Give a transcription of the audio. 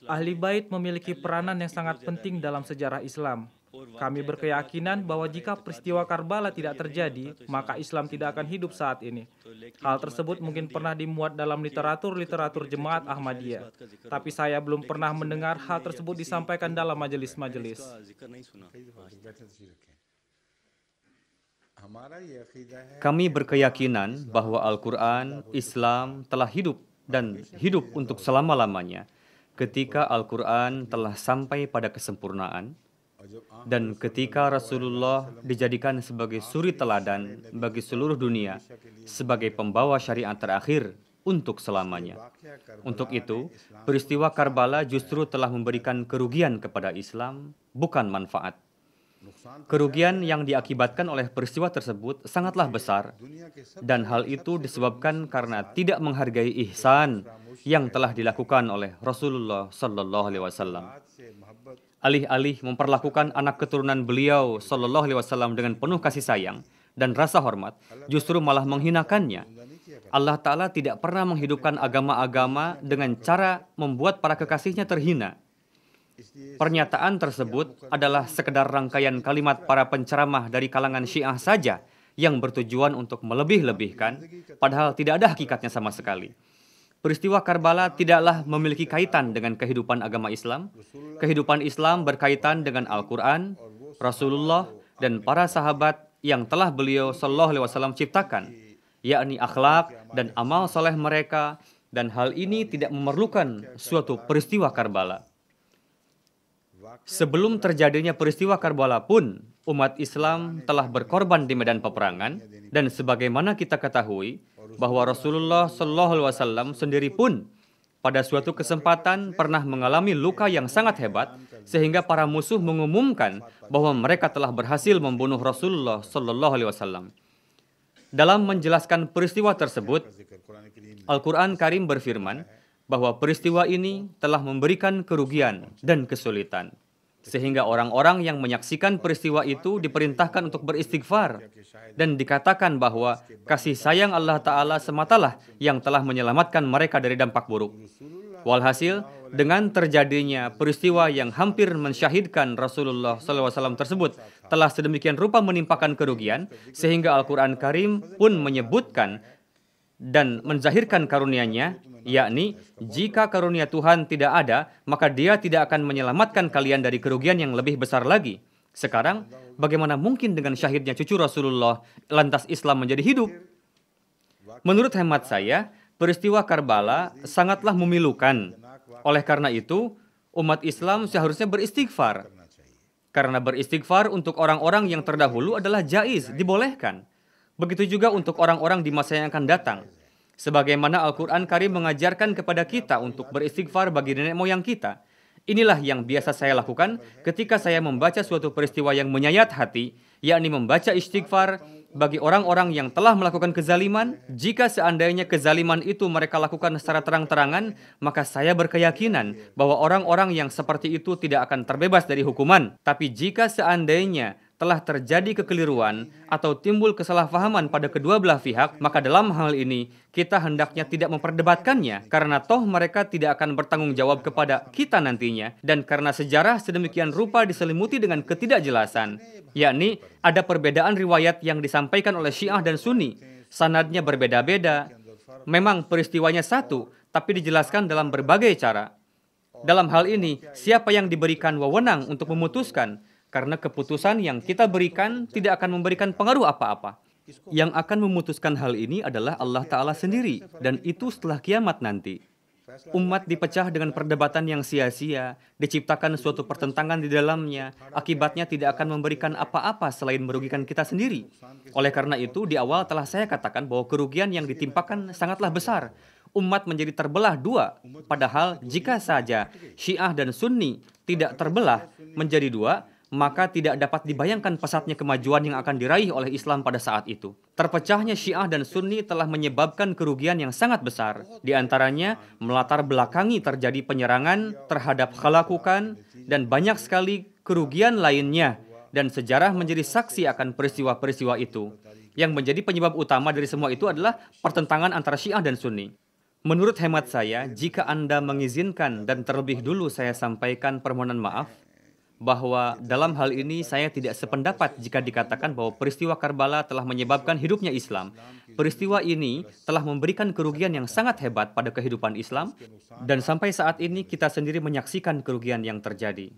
Ahli Bait memiliki peranan yang sangat penting dalam sejarah Islam. Kami berkeyakinan bahwa jika peristiwa Karbala tidak terjadi, maka Islam tidak akan hidup saat ini. Hal tersebut mungkin pernah dimuat dalam literatur Jemaat Ahmadiyah, tapi saya belum pernah mendengar hal tersebut disampaikan dalam majelis-majelis. Kami berkeyakinan bahwa Al-Quran, Islam telah hidup dan hidup untuk selama-lamanya ketika Al-Quran telah sampai pada kesempurnaan dan ketika Rasulullah dijadikan sebagai suri teladan bagi seluruh dunia, sebagai pembawa syariat terakhir untuk selamanya. Untuk itu, peristiwa Karbala justru telah memberikan kerugian kepada Islam, bukan manfaat. Kerugian yang diakibatkan oleh peristiwa tersebut sangatlah besar, dan hal itu disebabkan karena tidak menghargai ihsan yang telah dilakukan oleh Rasulullah Sallallahu Alaihi Wasallam. Alih-alih memperlakukan anak keturunan beliau Sallallahu Alaihi Wasallam dengan penuh kasih sayang dan rasa hormat, justru malah menghinakannya. Allah Ta'ala tidak pernah menghidupkan agama-agama dengan cara membuat para kekasihnya terhina. Pernyataan tersebut adalah sekedar rangkaian kalimat para penceramah dari kalangan Syiah saja yang bertujuan untuk melebih-lebihkan, padahal tidak ada hakikatnya sama sekali. Peristiwa Karbala tidaklah memiliki kaitan dengan kehidupan agama Islam. Kehidupan Islam berkaitan dengan Al-Quran, Rasulullah, dan para sahabat yang telah beliau Sallallahu Alaihi Wasallam ciptakan, yakni akhlak dan amal soleh mereka, dan hal ini tidak memerlukan suatu peristiwa Karbala. Sebelum terjadinya peristiwa Karbala pun, umat Islam telah berkorban di medan peperangan, dan sebagaimana kita ketahui, bahwa Rasulullah Shallallahu Alaihi Wasallam sendiri pun pada suatu kesempatan pernah mengalami luka yang sangat hebat, sehingga para musuh mengumumkan bahwa mereka telah berhasil membunuh Rasulullah Shallallahu Alaihi Wasallam. Dalam menjelaskan peristiwa tersebut, Al-Quran Karim berfirman bahwa peristiwa ini telah memberikan kerugian dan kesulitan, sehingga orang-orang yang menyaksikan peristiwa itu diperintahkan untuk beristighfar, dan dikatakan bahwa kasih sayang Allah Ta'ala sematalah yang telah menyelamatkan mereka dari dampak buruk. Walhasil, dengan terjadinya peristiwa yang hampir mensyahidkan Rasulullah SAW tersebut telah sedemikian rupa menimpakan kerugian, sehingga Al-Quran Karim pun menyebutkan dan menzahirkan karunia-Nya, yakni jika karunia Tuhan tidak ada, maka Dia tidak akan menyelamatkan kalian dari kerugian yang lebih besar lagi. Sekarang, bagaimana mungkin dengan syahidnya cucu Rasulullah, lantas Islam menjadi hidup? Menurut hemat saya, peristiwa Karbala sangatlah memilukan. Oleh karena itu, umat Islam seharusnya beristighfar. Karena beristighfar untuk orang-orang yang terdahulu adalah jaiz, dibolehkan. Begitu juga untuk orang-orang di masa yang akan datang. Sebagaimana Al-Quran Karim mengajarkan kepada kita untuk beristighfar bagi nenek moyang kita. Inilah yang biasa saya lakukan ketika saya membaca suatu peristiwa yang menyayat hati, yakni membaca istighfar bagi orang-orang yang telah melakukan kezaliman. Jika seandainya kezaliman itu mereka lakukan secara terang-terangan, maka saya berkeyakinan bahwa orang-orang yang seperti itu tidak akan terbebas dari hukuman. Tapi jika seandainya telah terjadi kekeliruan atau timbul kesalahpahaman pada kedua belah pihak, maka dalam hal ini kita hendaknya tidak memperdebatkannya, karena toh mereka tidak akan bertanggung jawab kepada kita nantinya, dan karena sejarah sedemikian rupa diselimuti dengan ketidakjelasan, yakni ada perbedaan riwayat yang disampaikan oleh Syiah dan Sunni, sanadnya berbeda-beda. Memang peristiwanya satu, tapi dijelaskan dalam berbagai cara. Dalam hal ini, siapa yang diberikan wewenang untuk memutuskan? Karena keputusan yang kita berikan tidak akan memberikan pengaruh apa-apa. Yang akan memutuskan hal ini adalah Allah Ta'ala sendiri, dan itu setelah kiamat nanti. Umat dipecah dengan perdebatan yang sia-sia, diciptakan suatu pertentangan di dalamnya, akibatnya tidak akan memberikan apa-apa selain merugikan kita sendiri. Oleh karena itu, di awal telah saya katakan bahwa kerugian yang ditimpakan sangatlah besar. Umat menjadi terbelah dua, padahal jika saja Syiah dan Sunni tidak terbelah menjadi dua, maka tidak dapat dibayangkan pesatnya kemajuan yang akan diraih oleh Islam pada saat itu. Terpecahnya Syiah dan Sunni telah menyebabkan kerugian yang sangat besar. Di antaranya, melatar belakangi terjadi penyerangan terhadap khalakukan dan banyak sekali kerugian lainnya. Dan sejarah menjadi saksi akan peristiwa-peristiwa itu. Yang menjadi penyebab utama dari semua itu adalah pertentangan antara Syiah dan Sunni. Menurut hemat saya, jika Anda mengizinkan dan terlebih dulu saya sampaikan permohonan maaf, bahwa dalam hal ini saya tidak sependapat jika dikatakan bahwa peristiwa Karbala telah menyebabkan hidupnya Islam. Peristiwa ini telah memberikan kerugian yang sangat hebat pada kehidupan Islam, dan sampai saat ini kita sendiri menyaksikan kerugian yang terjadi.